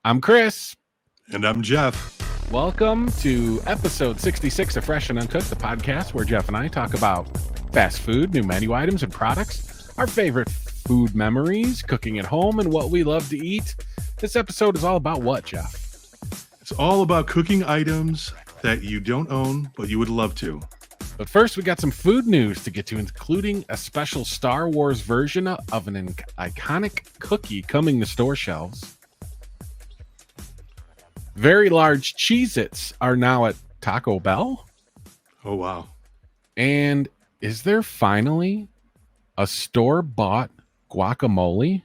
I'm Chris. And I'm Jeff. Welcome to episode 66 of Fresh and Uncooked, the podcast where Jeff and I talk about fast food, new menu items and products, our favorite food memories, cooking at home, and what we love to eat. This episode is all about what, Jeff? It's all about cooking items that you don't own, but you would love to. But first, we got some food news to get to, including a special Star Wars version of an iconic cookie coming to store shelves. Very large Cheez-Its are now at Taco Bell. Oh, wow. And is there finally a store-bought guacamole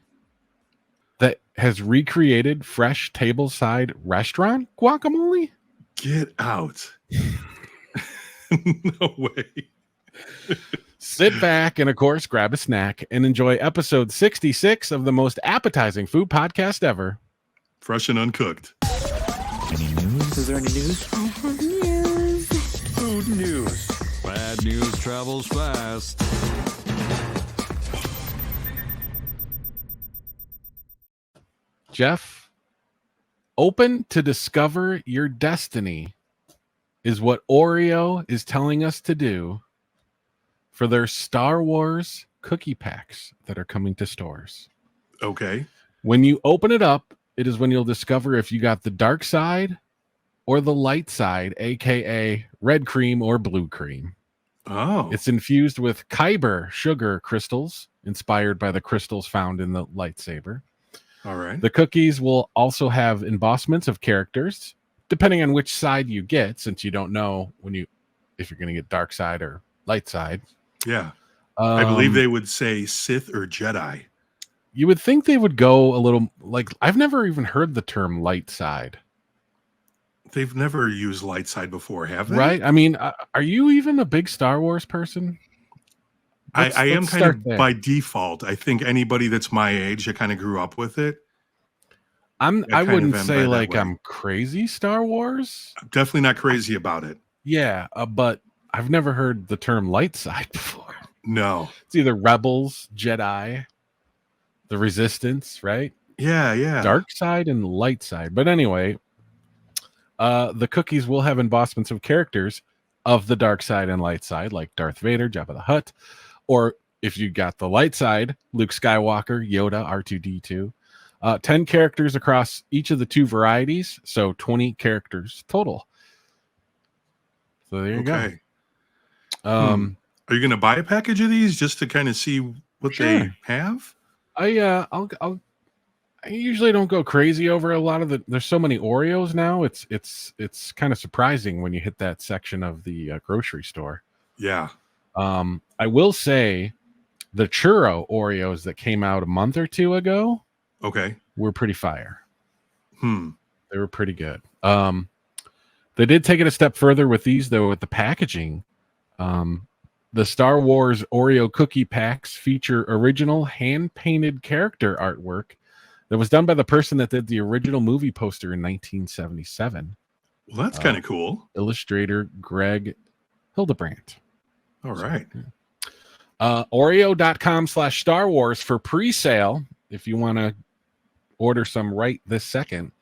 that has recreated fresh tableside restaurant guacamole? Get out. No way. Sit back and, of course, grab a snack and enjoy episode 66 of the most appetizing food podcast ever. Fresh and Uncooked. Any news? Is there any news? I have news. Food news. Bad news travels fast. Jeff, open to discover your destiny is what Oreo is telling us to do for their Star Wars cookie packs that are coming to stores. Okay. When you open it up, it is when you'll discover if you got the dark side or the light side, aka red cream or blue cream. Oh. It's infused with Kyber sugar crystals, inspired by the crystals found in the lightsaber. All right. The cookies will also have embossments of characters, depending on which side you get, since you don't know if you're going to get dark side or light side. Yeah. I believe they would say Sith or Jedi. You would think they would go a little like, I've never even heard the term light side. They've never used light side before, have they? Right? I mean, are you even a big Star Wars person? I am let's kind start of there. by default. I think anybody that's my age that kind of grew up with it. I kind of wouldn't am by say that like way. I'm crazy Star Wars. I'm definitely not crazy about it. Yeah, but I've never heard the term light side before. No. It's either Rebels, Jedi, the Resistance, right? Yeah. Dark side and light side. But anyway, the cookies will have embossments of characters of the dark side and light side, like Darth Vader, Jabba the Hutt, or if you got the light side, Luke Skywalker, Yoda, R2-D2. 10 characters across each of the two varieties, so 20 characters total. So there you go. Are you going to buy a package of these just to kind of see what they Sure. have? I usually don't go crazy over a lot of there's so many Oreos now. It's kind of surprising when you hit that section of the grocery store. Yeah. I will say the churro Oreos that came out a month or two ago Okay. were pretty fire. They were pretty good. They did take it a step further with these, though, with the packaging. The Star Wars Oreo cookie packs feature original hand-painted character artwork that was done by the person that did the original movie poster in 1977. Well, that's kind of cool. Illustrator Greg Hildebrandt. All right. Oreo.com/Star Wars for pre-sale if you want to order some right this second.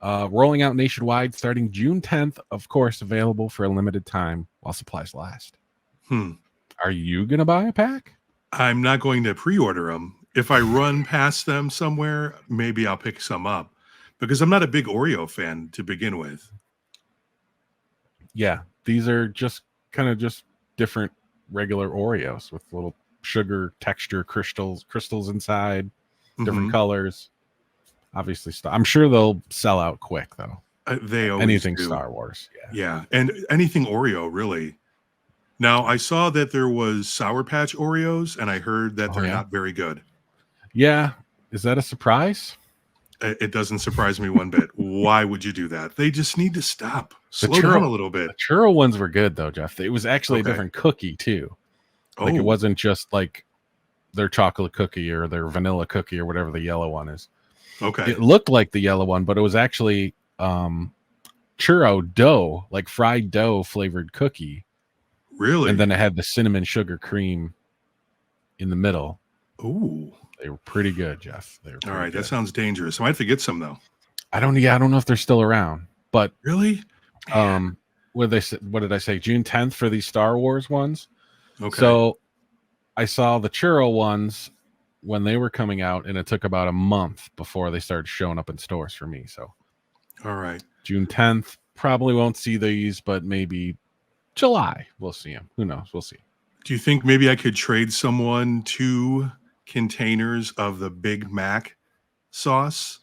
Rolling out nationwide starting June 10th, of course, available for a limited time while supplies last. Are you going to buy a pack? I'm not going to pre-order them. If I run past them somewhere, maybe I'll pick some up because I'm not a big Oreo fan to begin with. Yeah, these are just kind of just different regular Oreos with little sugar texture crystals inside, different colors. Obviously, I'm sure they'll sell out quick though. They always Anything do. Star Wars, Yeah, and anything Oreo really. Now I saw that there was Sour Patch Oreos, and I heard that they're not very good. Yeah, is that a surprise? It doesn't surprise me one bit. Why would you do that? They just need to stop. Slow down a little bit. The churro ones were good though, Jeff. It was actually Okay. a different cookie too. Like it wasn't just like their chocolate cookie or their vanilla cookie or whatever the yellow one is. Okay. It looked like the yellow one, but it was actually churro dough, like fried dough flavored cookie. Really? And then it had the cinnamon sugar cream in the middle. Ooh. They were pretty good, Jeff. They were All right. good. That sounds dangerous. I might have to get some though. I don't know if they're still around, but Really? Man. what did I say? June 10th for these Star Wars ones. Okay. So I saw the churro ones when they were coming out, and it took about a month before they started showing up in stores for me. So All right. June 10th, probably won't see these, but maybe July we'll see them. Who knows? We'll see. Do you think maybe I could trade someone 2 containers of the Big Mac sauce?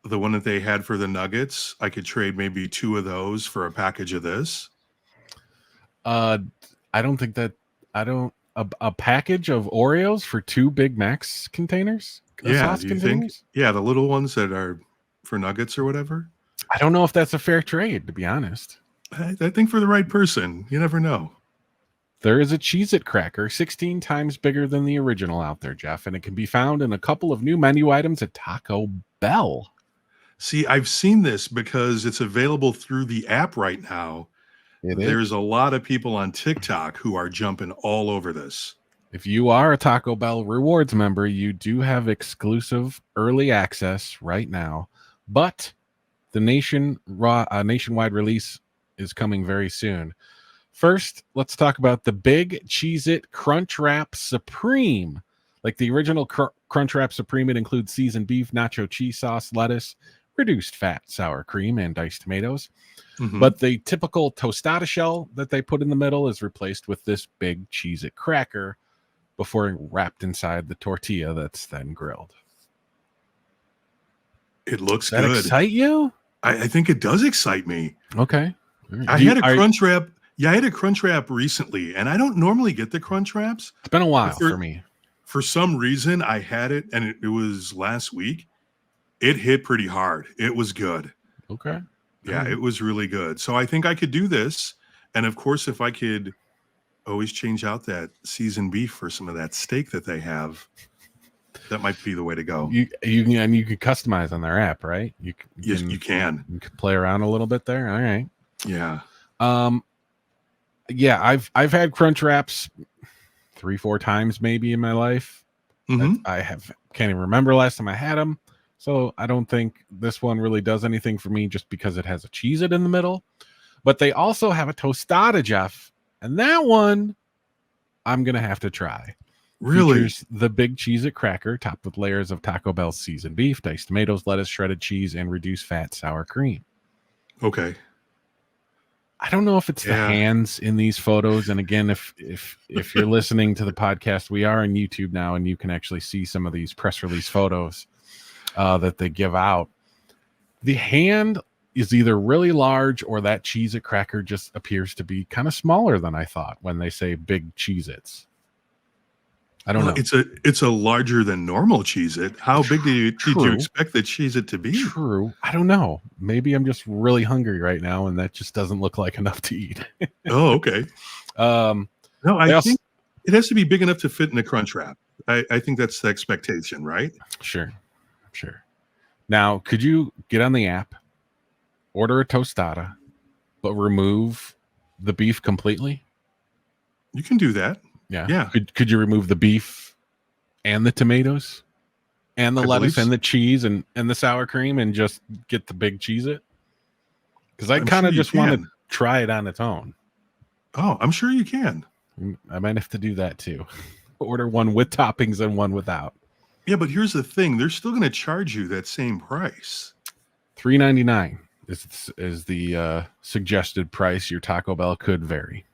The one that they had for the nuggets? I could trade maybe 2 of those for a package of this. I don't think that a package of Oreos for 2 Big Macs containers? Yeah, Sauce do you containers? think? Yeah, the little ones that are for nuggets or whatever. I don't know if that's a fair trade, to be honest. I think for the right person, you never know. There is a Cheez-It cracker 16 times bigger than the original out there, Jeff, and it can be found in a couple of new menu items at Taco Bell. See, I've seen this because it's available through the app right now. There's a lot of people on TikTok who are jumping all over this. If you are a Taco Bell Rewards member, you do have exclusive early access right now, but the nationwide release is coming very soon. First, let's talk about the Big Cheez-It Crunch Wrap Supreme. Like the original Crunch Wrap Supreme, it includes seasoned beef, nacho cheese sauce, lettuce, reduced fat, sour cream, and diced tomatoes. Mhm. But the typical tostada shell that they put in the middle is replaced with this Big Cheez-It cracker before wrapped inside the tortilla that's then grilled. It looks Does that good. excite you? I think it does excite me. Okay. All right. I had a Crunch Wrap. Yeah, I had a Crunch Wrap recently, and I don't normally get the Crunch Wraps. It's been a while for me. For some reason, I had it, and it was last week. It hit pretty hard. It was good. Okay. Yeah, it was really good. So I think I could do this. And of course, if I could always change out that seasoned beef for some of that steak that they have, that might be the way to go. You can customize on their app, right? Yes, you can. You can play around a little bit there. All right. Yeah. Yeah, I've had Crunch Wraps 3-4 times maybe in my life. Mhm. Can't even remember last time I had them. So I don't think this one really does anything for me just because it has a Cheez-It in the middle. But they also have a tostada, Jeff. And that one I'm going to have to try. Really? Features the Big Cheez-It cracker topped with layers of Taco Bell seasoned beef, diced tomatoes, lettuce, shredded cheese, and reduced fat sour cream. Okay. I don't know if it's the hands in these photos. And again, if you're listening to the podcast, we are on YouTube now, and you can actually see some of these press release photos that they give out. The hand is either really large or that Cheez-It cracker just appears to be kind of smaller than I thought when they say Big Cheez-Its. I don't know. It's a larger than normal Cheez-It. How big did you expect the Cheez-It to be? True. I don't know. Maybe I'm just really hungry right now, and that just doesn't look like enough to eat. Oh, okay. No, I think it has to be big enough to fit in a Crunch Wrap. I think that's the expectation, right? Sure. Now, could you get on the app, order a tostada, but remove the beef completely? You can do that. Yeah. Could you remove the beef and the tomatoes and the lettuce and the cheese and the sour cream and just get the Big Cheez-It? Because I kind of just want to try it on its own. Oh, I'm sure you can. I might have to do that too. Order one with toppings and one without. Yeah, but here's the thing. They're still going to charge you that same price. $3.99 is the suggested price. Your Taco Bell could vary.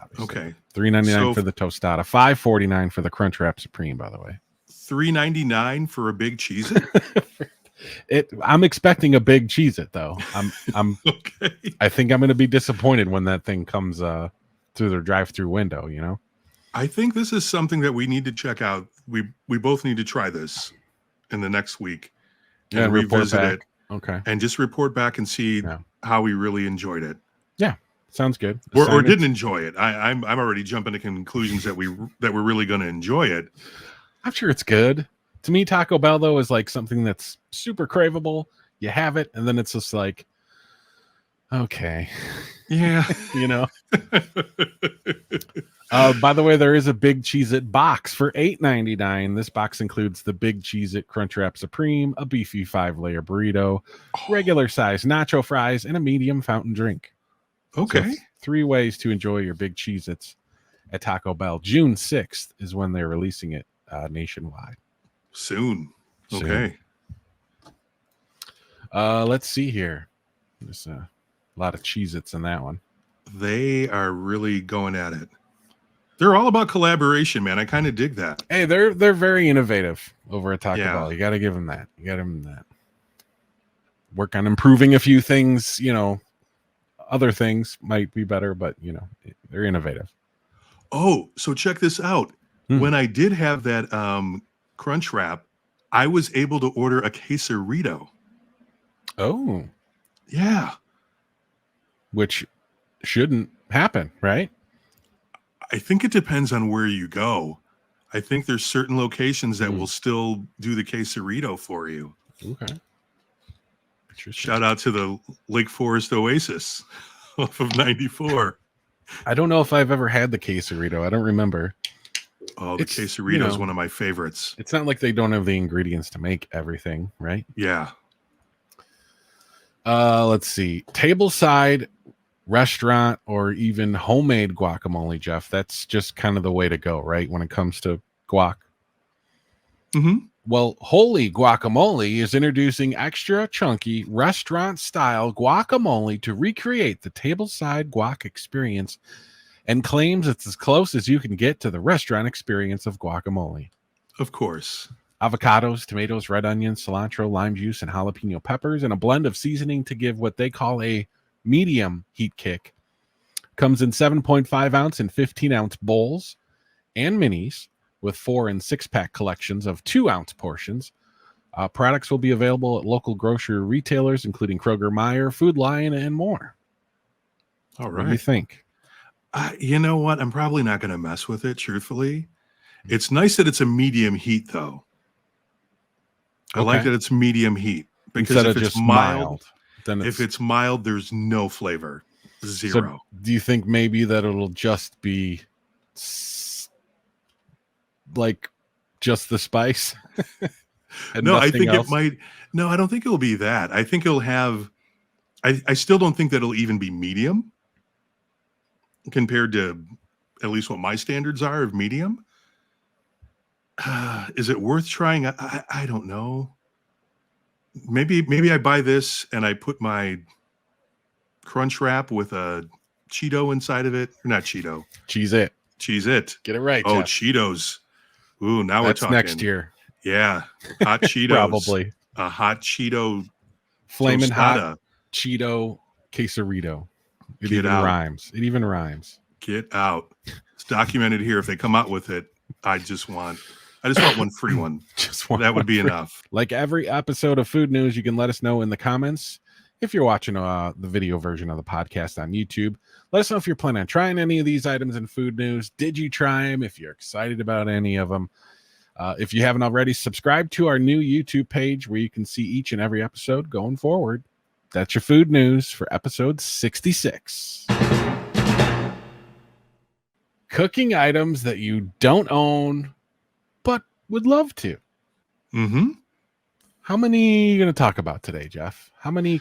Obviously. Okay. $3.99 for the tostada. $5.49 for the Crunch Wrap Supreme, by the way. $3.99 for a Big Cheez-It? I'm expecting a Big Cheez-It, though. I'm okay. I think I'm going to be disappointed when that thing comes through their drive-through window, you know? I think this is something that we need to check out. We both need to try this in the next week and revisit it. Okay. And just report back and see how we really enjoyed it. Yeah. Sounds good. Or didn't enjoy it. I'm already jumping to conclusions that we're really going to enjoy it. I'm sure it's good. To me, Taco Bell though is like something that's super craveable. You have it, and then it's just like, okay, yeah, you know. By the way, there is a Big Cheez-It box for $8.99. This box includes the Big Cheez-It Crunchwrap Supreme, a beefy 5-layer burrito, regular size nacho fries, and a medium fountain drink. Okay. So 3 ways to enjoy your Big Cheez-Its at Taco Bell. June 6th is when they're releasing it nationwide. Soon. Okay. Let's see here. There's a lot of Cheez-Its in that one. They are really going at it. They're all about collaboration, man. I kind of dig that. Hey, they're very innovative over at Taco Yeah. Bell. You got to give them that. Work on improving a few things. Other things might be better, but they're innovative. Oh, so check this out. When I did have that crunch wrap, I was able to order a quesarito. Oh, Yeah. which shouldn't happen, right? I think it depends on where you go. I think there's certain locations that will still do the quesarito for you. Okay. Interesting. Shout out to the Lake Forest Oasis off of 94. I don't know if I've ever had the quesarito. I don't remember. Oh, the It's, quesarito is one of my favorites. It's not like they don't have the ingredients to make everything, right? Yeah. Let's see. Tableside restaurant or even homemade guacamole, Jeff. That's just kind of the way to go, right? When it comes to guac. Mm-hmm. Well, Holy Guacamole is introducing extra chunky restaurant style guacamole to recreate the tableside guac experience and claims it's as close as you can get to the restaurant experience of guacamole. Of course. Avocados, tomatoes, red onions, cilantro, lime juice, and jalapeno peppers, and a blend of seasoning to give what they call a medium heat kick. Comes in 7.5 ounce and 15 ounce bowls and minis with 4 and 6 pack collections of 2 ounce portions. Products will be available at local grocery retailers, including Kroger, Meijer, Food Lion, and more. All What do you right. think? You know what? I'm probably not going to mess with it, truthfully. It's nice that it's a medium heat, though. I like Okay. that it's medium heat because Instead if of it's just mild, then if it's mild, there's no flavor. Zero. So do you think maybe that it'll just be like just the spice? And No, I nothing think else? it might. No, I don't think it'll be that. I think it'll have. I still don't think that it'll even be medium compared to at least what my standards are of medium. Is it worth trying? I don't know. Maybe I buy this and I put my crunch wrap with a Cheeto inside of it. Or not Cheeto. Cheez-It. Cheez-It. Get it right, Oh, Jeff. Cheetos. Ooh, now That's we're talking. next year. Yeah. Hot Cheetos. Probably. A hot Cheeto Flamin' hot tostada. Cheeto quesarito. It Get even out. rhymes. It even rhymes. Get out. It's documented here. If they come out with it, I just want one free one. Just one That would be free. enough. Like every episode of Food News, you can let us know in the comments. If you're watching the video version of the podcast on YouTube, let us know if you're planning on trying any of these items in Food News. Did you try them? If you're excited about any of them. If you haven't already, subscribe to our new YouTube page where you can see each and every episode going forward. That's your Food News for episode 66. Cooking items that you don't own, but would love to. Mm-hmm. How many are you going to talk about today, Jeff? How many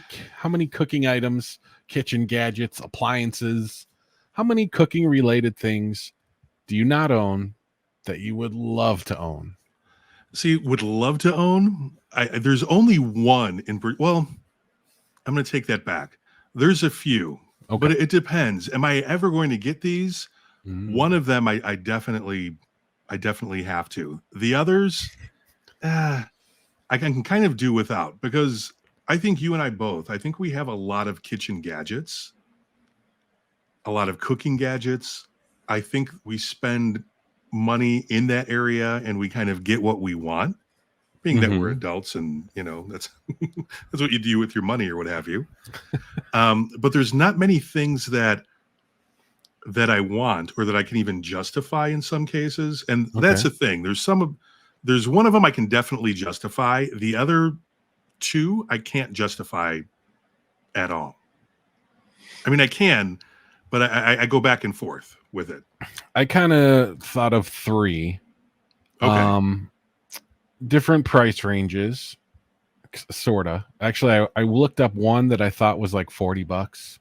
cooking items, kitchen gadgets, appliances, how many cooking related things do you not own that you would love to own? See, would love to own. There's only one well, I'm going to take that back. There's a few, Okay. but it depends. Am I ever going to get these? Mm. One of them, I definitely have to. The others, I can kind of do without because I think you and I both. I think we have a lot of kitchen gadgets, a lot of cooking gadgets. I think we spend money in that area and we kind of get what we want, being that we're adults and that's that's what you do with your money or what have you. But there's not many things that I want or that I can even justify in some cases, and that's the thing. There's one of them I can definitely justify. The other two I can't justify at all. I mean, I can, but I go back and forth with it. I kind of thought of 3. Okay. Different price ranges, sorta. Actually, I looked up one that I thought was like $40.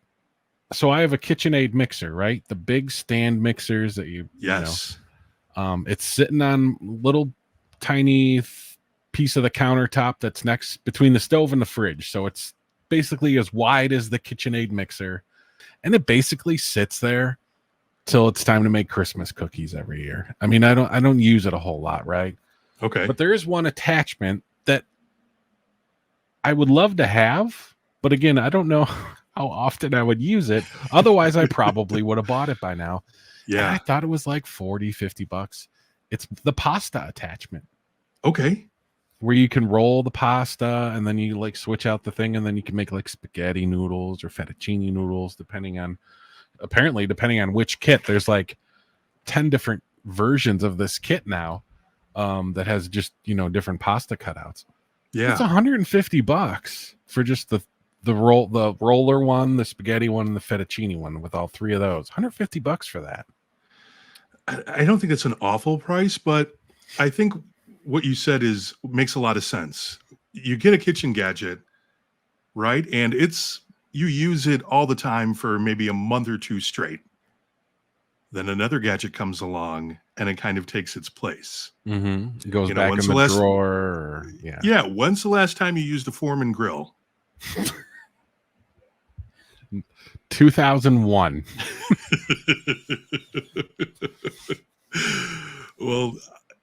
So I have a KitchenAid mixer, right? The big stand mixers that you know. Yes. It's sitting on little tiny piece of the countertop that's next between the stove and the fridge. So it's basically as wide as the KitchenAid mixer, and it basically sits there till it's time to make Christmas cookies every year. I mean, I don't use it a whole lot, right? Okay. But there is one attachment that I would love to have, but again, I don't know how often I would use it. Otherwise, I probably would have bought it by now. And I Yeah. thought it was like $40-$50. It's the pasta attachment Okay. where you can roll the pasta and then you like switch out the thing and then you can make like spaghetti noodles or fettuccine noodles depending on which kit. There's like 10 different versions of this kit now that has just, different pasta cutouts. Yeah. It's $150 for just the roller one, the spaghetti one, and the fettuccine one with all 3 of those. $150 for that. I don't think it's an awful price, but I think what you said makes a lot of sense. You get a kitchen gadget, right? And you use it all the time for maybe a month or 2 straight. Then another gadget comes along and it kind of takes its place. Mm-hmm. It goes You know, back when's in the the last- drawer. Yeah. Yeah. When's the last time you used a Foreman grill? 2001. Well,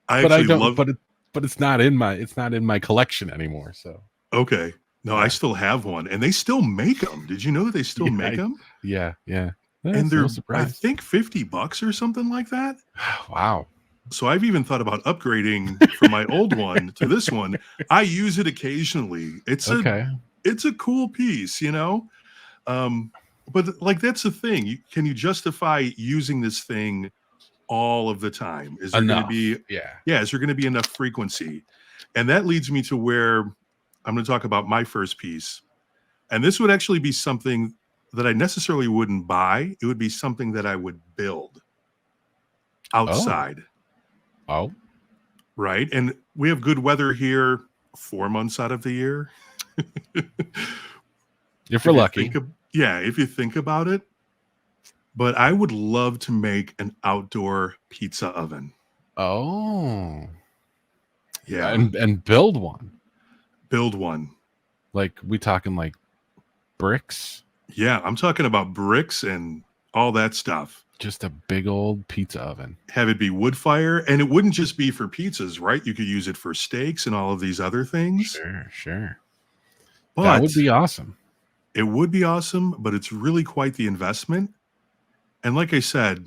I But I actually don't. love. But it's not in my collection anymore. So Okay. No, Yeah. I still have one, and they still make them. Did you know that they still Yeah, make them? yeah. And That's they're, no I surprise. think, $50 or something like that. Wow. So I've even thought about upgrading from my old one to this one. I use it occasionally. It's Okay. a cool piece, but like that's the thing. Can you justify using this thing all of the time? Is there going to Enough. be Yeah. is there going to be enough frequency? And that leads me to where I'm going to talk about my first piece. And this would actually be something that I necessarily wouldn't buy. It would be something that I would build outside. Oh. Right. And we have good weather here 4 months out of the year. If we're lucky. If you think about it. But I would love to make an outdoor pizza oven. Oh. Yeah. And build one. Build one. Like we talking like bricks? Yeah, I'm talking about bricks and all that stuff. Just a big old pizza oven. Have it be wood fire, and it wouldn't just be for pizzas, right? You could use it for steaks and all of these other things. Sure. But that would be awesome. It would be awesome, but it's really quite the investment. And like I said,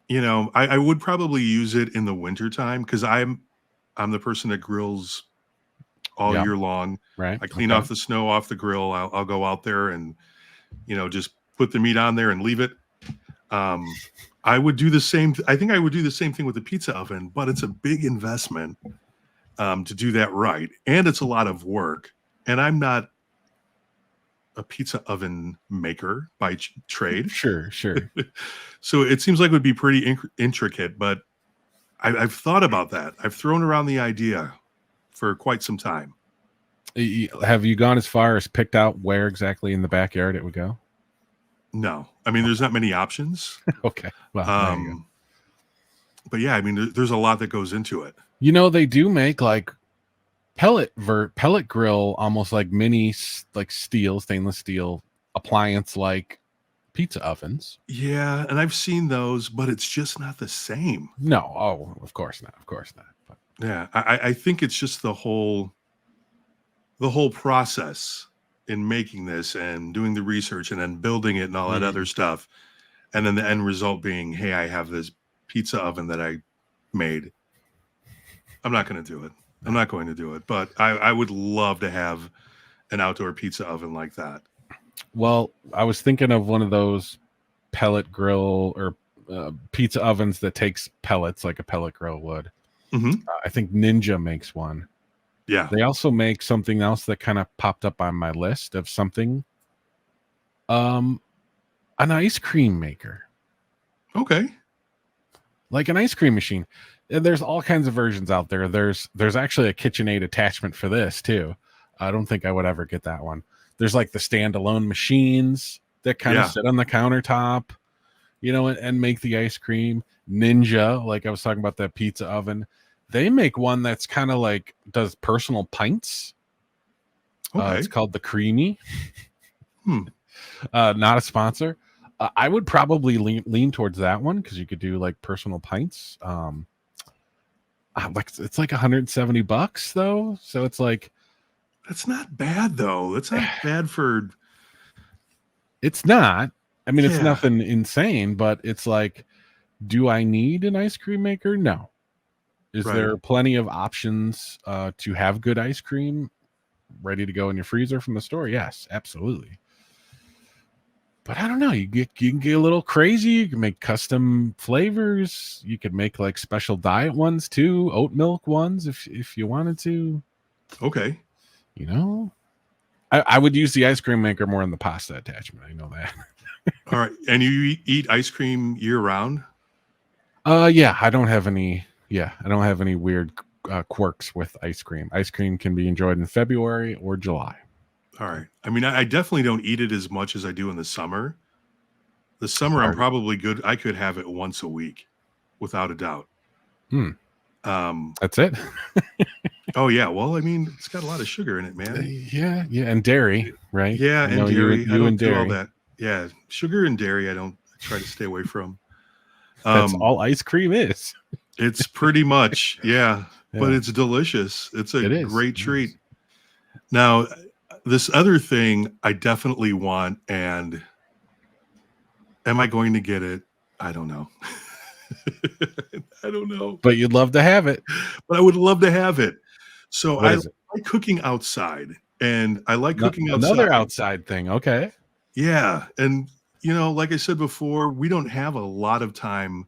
I would probably use it in the wintertime because I'm the person that grills all year long. Right. I clean off the snow off the grill. I'll go out there and, just put the meat on there and leave it. I would do the same. I think I would do the same thing with the pizza oven, but it's a big investment to do that right. And it's a lot of work. And I'm not a pizza oven maker by trade. Sure. So it seems like it would be pretty intricate, but I've thought about that. I've thrown around the idea for quite some time. Have you gone as far as picked out where exactly in the backyard it would go? No, I mean, there's not many options. Okay. Well, there you go. But yeah, I mean, there's a lot that goes into it. They do make like pellet grill, almost like mini, like stainless steel appliance, like pizza ovens. Yeah. And I've seen those, but it's just not the same. No. Oh, of course not. But yeah, I think it's just the whole process in making this and doing the research and then building it and all that other stuff. And then the end result being, hey, I have this pizza oven that I made. I'm not going to do it. I'm not going to do it. But I would love to have an outdoor pizza oven like that. Well, I was thinking of one of those pellet grill or pizza ovens that takes pellets like a pellet grill would. Mm-hmm. I think Ninja makes one. Yeah. They also make something else that kind of popped up on my list of something. I An ice cream maker. Okay. Like an ice cream machine. And there's all kinds of versions out there. There's actually a KitchenAid attachment for this too. I don't think I would ever get that one. There's like the standalone machines that kind of sit on the countertop, and make the ice cream. Ninja, like I was talking about that pizza oven. They make one that's kind of like does personal pints. Okay. It's called the Creamy. Not a sponsor. I would probably lean towards that one because you could do like personal pints. It's like $170 though, so it's like that's not bad though. That's not bad for. It's not. I mean, it's nothing insane, but it's like, do I need an ice cream maker? No. Is there plenty of options to have good ice cream ready to go in your freezer from the store? Yes, absolutely. But I don't know. You can get a little crazy. You can make custom flavors. You could make like special diet ones too, oat milk ones if you wanted to. Okay. I would use the ice cream maker more in the pasta attachment. I know that. All right. And you eat ice cream year round? Yeah. I don't have any weird quirks with ice cream. Ice cream can be enjoyed in February or July. All right. I mean, I definitely don't eat it as much as I do in the summer. The summer, I'm probably good. I could have it once a week, without a doubt. That's it. Oh yeah. Well, I mean, it's got a lot of sugar in it, man. Yeah, and dairy, right? Yeah, and dairy. You and dairy. Do all that. Yeah, sugar and dairy. I try to stay away from. That's all ice cream is. It's pretty much, yeah, but it's delicious. It's a great treat. Now, this other thing I definitely want, and am I going to get it? I don't know. I don't know. But you'd love to have it. But I would love to have it. So I like cooking outside, and I like cooking outside. Another outside thing. Okay. Yeah. And, like I said before, we don't have a lot of time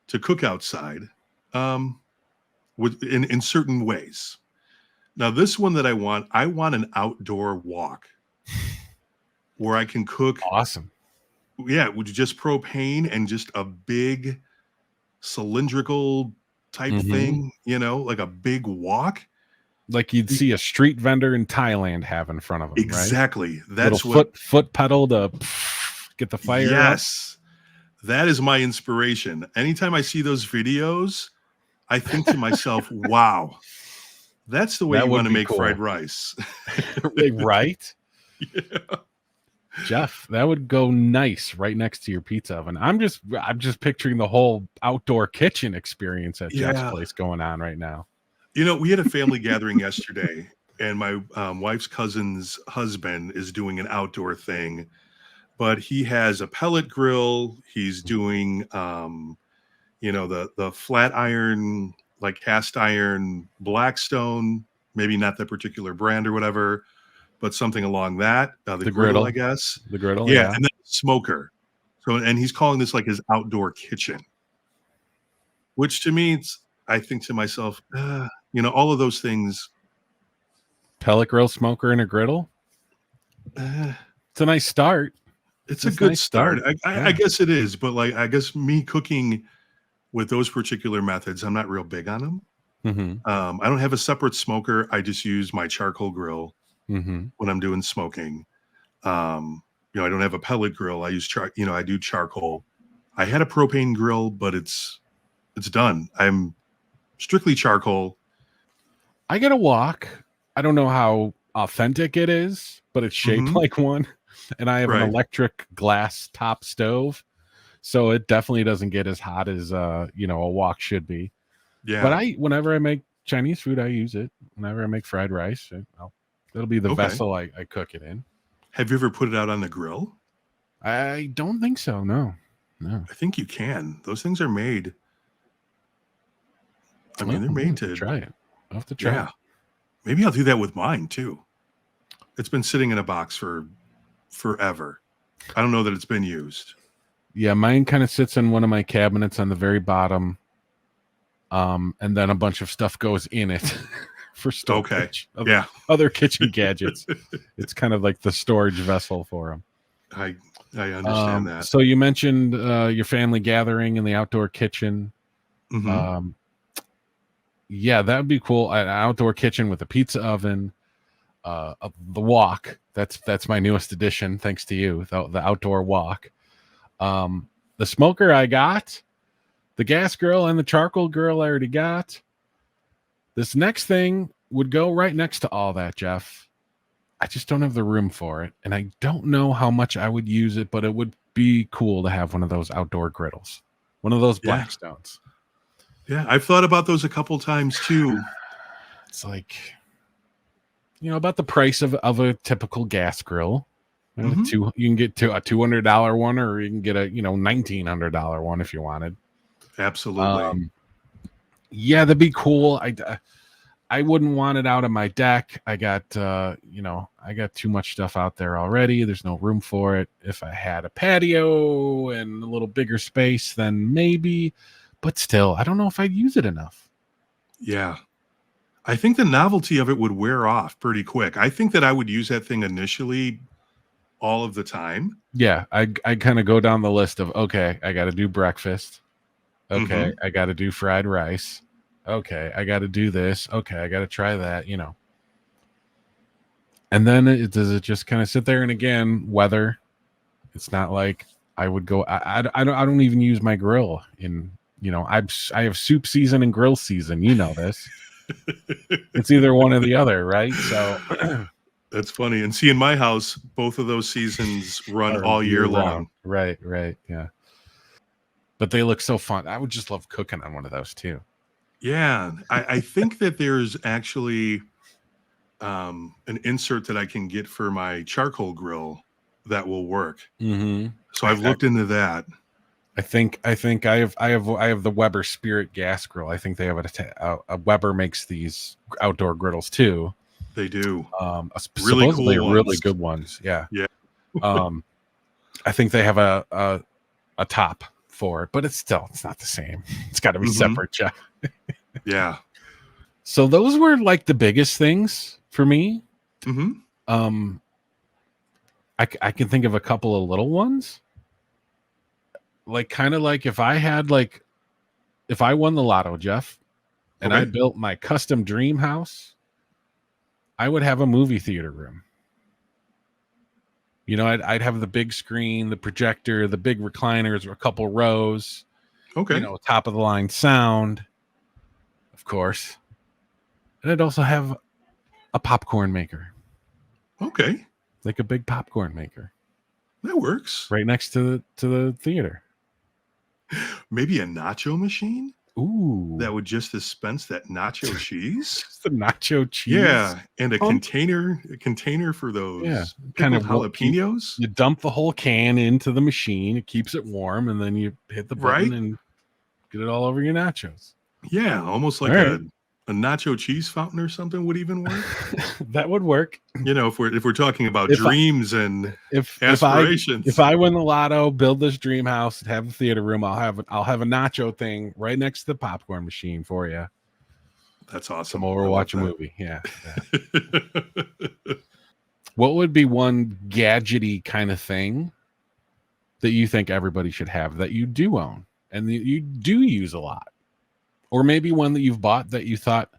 to cook outside in certain ways. Now, this one that I want an outdoor walk where I can cook. Awesome. Yeah. With just propane and just a big cylindrical type thing, like a big wok. Like you'd see a street vendor in Thailand have in front of them. Exactly. Right? That's little foot pedal to get the fire. Yes. That is my inspiration. Anytime I see those videos, I think to myself, wow, that's the way you want to make fried rice. Right? Yeah. Jeff, that would go nice right next to your pizza oven. I'm just picturing the whole outdoor kitchen experience at Jeff's place going on right now. We had a family gathering yesterday, and my wife's cousin's husband is doing an outdoor thing, but he has a pellet grill. He's doing, the flat iron, like cast iron Blackstone, maybe not that particular brand or whatever, but something along that. The griddle, I guess. The griddle, yeah, and then smoker. So, and he's calling this like his outdoor kitchen, which to me, I think to myself, all of those things. Pellet grill, smoker, and a griddle. It's a nice start. It's a good start. I guess it is, but I guess me cooking with those particular methods, I'm not real big on them. I don't have a separate smoker. I just use my charcoal grill when I'm doing smoking. I don't have a pellet grill. I use I do charcoal. I had a propane grill, but it's done. I'm strictly charcoal. I get a wok. I don't know how authentic it is, but it's shaped like one. And I have an electric glass top stove. So it definitely doesn't get as hot as a wok should be. Yeah. But whenever I make Chinese food, I use it. Whenever I make fried rice, it'll be the vessel I cook it in. Have you ever put it out on the grill? I don't think so. No. I think you can. Those things are made. I mean, they're made to try it. I'll have to try. Yeah. Maybe I'll do that with mine too. It's been sitting in a box for forever. I don't know that it's been used. Yeah, mine kind of sits in one of my cabinets on the very bottom. And then a bunch of stuff goes in it for storage. Other kitchen gadgets. It's kind of like the storage vessel for them. I understand that. So you mentioned your family gathering in the outdoor kitchen. Hmm. Yeah, that would be cool. An outdoor kitchen with a pizza oven, the wok. That's my newest addition, thanks to you. The outdoor wok. The smoker I got, the gas grill and the charcoal grill I already got. This next thing would go right next to all that, Jeff. I just don't have the room for it, and I don't know how much I would use it, but it would be cool to have one of those outdoor griddles, one of those Yeah. Blackstones. Yeah. I've thought about those a couple times too. It's like, about the price of a typical gas grill. Mhm. You can get to a $200 one, or you can get a $1,900 one if you wanted. Absolutely. Yeah, that'd be cool. I wouldn't want it out of my deck. I got too much stuff out there already. There's no room for it. If I had a patio and a little bigger space, then maybe, but still, I don't know if I'd use it enough. Yeah. I think the novelty of it would wear off pretty quick. I think that I would use that thing initially all of the time. Yeah, I kind of go down the list of, okay, I got to do breakfast. Okay, Mhm. I got to do fried rice. Okay, I got to do this. Okay, I got to try that, And then does it just kind of sit there? And again, weather. It's not like I would go. I don't even use my grill in. I have soup season and grill season. You know this. It's either one or the other, right? So That's funny. And see, in my house, both of those seasons run or all year year round, long. right? Yeah. But they look so fun. I would just love cooking on one of those too. Yeah. I think that there's actually an insert that I can get for my charcoal grill that will work. Mm-hmm. So I've looked into that. I think I have the Weber Spirit gas grill. I think they have a Weber makes these outdoor griddles too. They do. Really Supposedly cool really ones. good ones. Yeah. Yeah. I think they have a top for it, but it's not the same. It's got to be Mhm. separate, Jeff. Yeah. So those were like the biggest things for me. Hmm. I can think of a couple of little ones. Like kind of like if I won the lotto, Jeff, and I Okay. built my custom dream house, I would have a movie theater room. I'd have the big screen, the projector, the big recliners, a couple rows, Okay. top of the line sound, of course. And I'd also have a popcorn maker, Okay. like a big popcorn maker That works. right next to the theater. Maybe a nacho machine Ooh, that would just dispense that nacho cheese. just the nacho cheese. Yeah. And a pump. container for Yeah, those kind pickled of jalapenos. you dump the whole can into the machine. It keeps it warm, and then you hit the button Right? and get it all over your nachos. Yeah. Almost All like right. a nacho cheese fountain or something would even work. That would work. If we're talking about If I- dreams and If aspirations. if I win the lotto, build this dream house, have a theater room, I'll have a nacho thing right next to the popcorn machine for you. That's awesome. Come over, I love watch a that. movie. Yeah. What would be one gadgety kind of thing that you think everybody should have that you do own and that you do use a lot? Or maybe one that you've bought that you thought,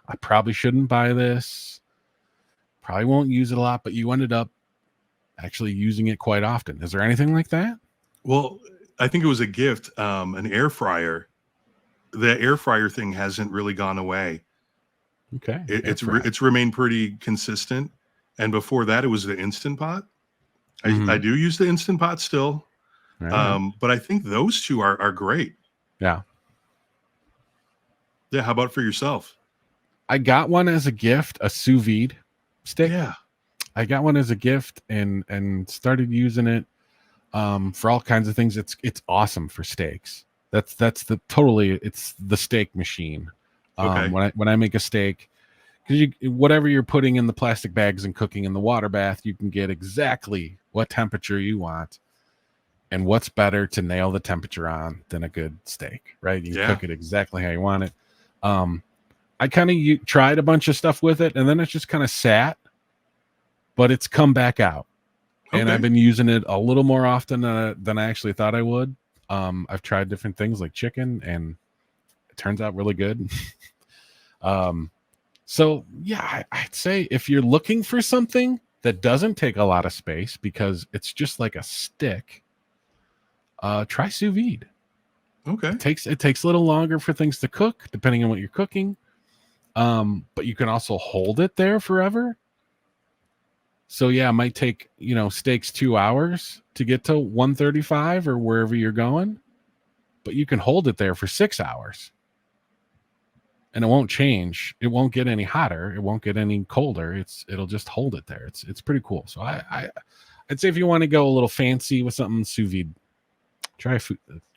I probably shouldn't buy this, probably won't use it a lot, but you ended up actually using it quite often. Is there anything like that? Well, I think it was a gift, an air fryer. The air fryer thing hasn't really gone away. Okay. It's remained pretty consistent. And before that, it was the Instant Pot. I do use the Instant Pot still, Right. but I think those two are great. Yeah. Yeah. How about for yourself? I got one as a gift, a sous vide stick. Yeah. I got one as a gift and started using it for all kinds of things. It's awesome for steaks. It's the steak machine. Okay. When I make a steak, because whatever you're putting in the plastic bags and cooking in the water bath, you can get exactly what temperature you want. And what's better to nail the temperature on than a good steak, right? You can cook it exactly how you want it. I kind of tried a bunch of stuff with it, and then it just kind of sat, but it's come back out. and Okay. I've been using it a little more often than I actually thought I would. I've tried different things like chicken, and it turns out really good. So yeah, I'd say if you're looking for something that doesn't take a lot of space because it's just like a stick, try sous vide. Okay. It takes a little longer for things to cook depending on what you're cooking. But you can also hold it there forever. So yeah, it might take, steaks 2 hours to get to 135 or wherever you're going, but you can hold it there for 6 hours. And it won't change. It won't get any hotter. It won't get any colder. It'll just hold it there. It's pretty cool. So I'd say if you want to go a little fancy with something, sous vide,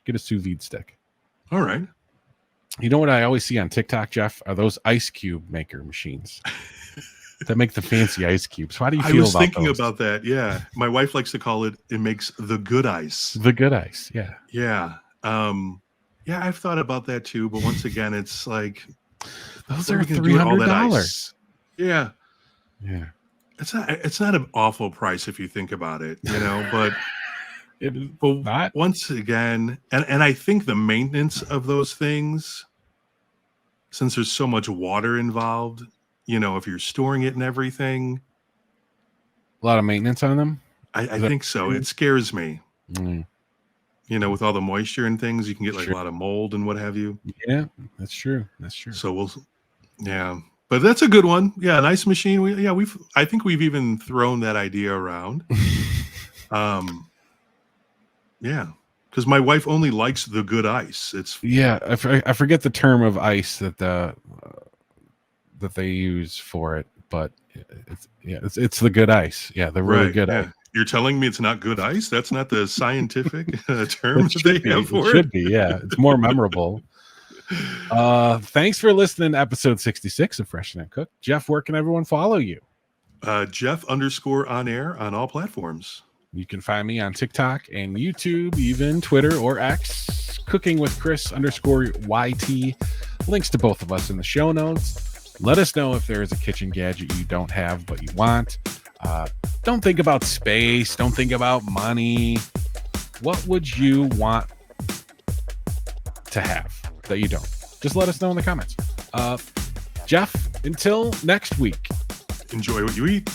get a sous vide stick. All right. You know what I always see on TikTok, Jeff, are those ice cube maker machines that make the fancy ice cubes. How do you feel about those? I was thinking about that. Yeah, my wife likes to call it. It makes the good ice. The good ice. Yeah. Yeah. Yeah, I've thought about that too. But once again, it's like those what are we gonna do with all that $300. ice? Yeah. Yeah. It's not an awful price if you think about it, but It is but not. once again, and I think the maintenance of those things, since there's so much water involved, if you're storing it and everything, A lot of maintenance on them. I think so. It scares me. Mm. With all the moisture and things, you can get like Sure. a lot of mold and what have you. Yeah, that's true. That's true. So yeah, but that's a good one. Yeah, nice machine. I think we've even thrown that idea around. Yeah, because my wife only likes the good ice. It's Yeah, I forget the term of ice that they use for it, but it's the good ice. Yeah, the really good ice. You're telling me it's not good ice? That's not the scientific term that they have for It should be. Yeah, it's more memorable. Thanks for listening to episode 66 of Fresh and Cook. Jeff, where can everyone follow you? Jeff_on-air on all platforms. You can find me on TikTok and YouTube, even Twitter or X, Cooking with Chris_YT. Links to both of us in the show notes. Let us know if there is a kitchen gadget you don't have but you want. Don't think about space. Don't think about money. What would you want to have that you don't? Just let us know in the comments. Jeff, until next week. Enjoy what you eat.